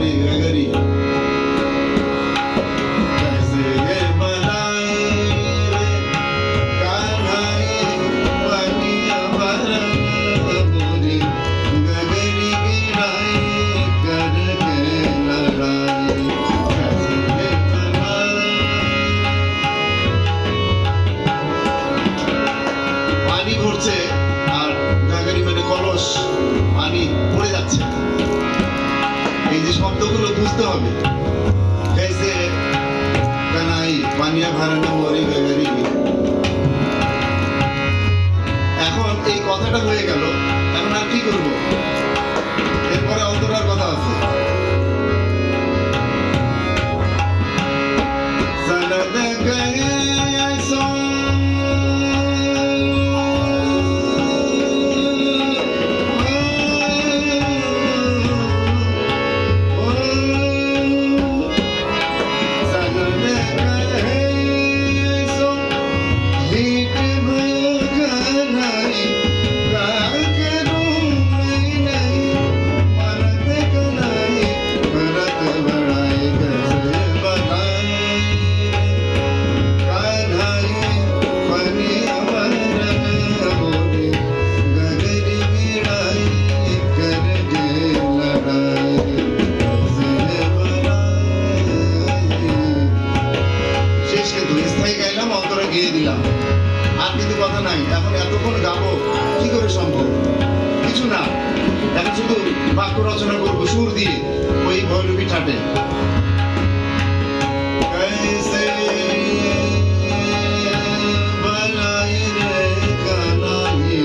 मोरी गगरी कैसे ये बनाए रे कान्हाई पनिया भरा मोरी गगरी गिराए करके लड़ाई कैसे ये बनाए पानी ঘুরছে আর গাগারি মানে কলস পানি পড়ে যাচ্ছে এই যে শব্দগুলো বুঝতে হবে कैसे কানাই পানিয়া ভরানো মোরি গাগারি এখন এই কথাটা হয়ে গেল এখন আর কি করব এরপরে অন্তরার কথা আছে সনদ গয়ে সো গিয়ে দিলাম আর কিন্তু কথা নাই এখন এতক্ষণ গাবো কি করে সম্ভব কিছু না এখন শুধু বাক্য রচনা করবো সুর দিয়ে ওই ভৈরবী ঠাটে कैसे बनाई रे कान्हाई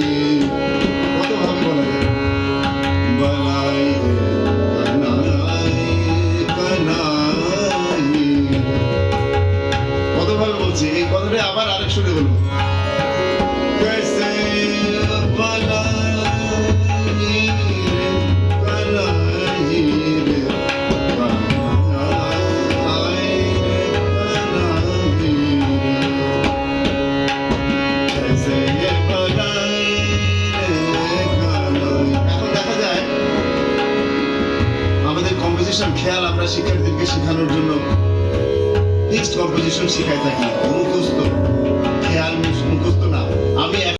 কত ভাবে বলা যায় बनाई रे कान्हाई कान्हाई কতভাবে বলছি এই কথাটা আবার আরেক সুরে বলবো कैसे बनाई रे कान्हाई रे कान्हाई रे कान्हाई कैसे बनाई रे कान्हाई এখন দেখা যায় আমাদের কম্পোজিশন খেয়াল আমরা শিক্ষার্থীদেরকে শেখানোর জন্য ফিক্সড কম্পোজিশন শিখাই থাকি মুখস্থ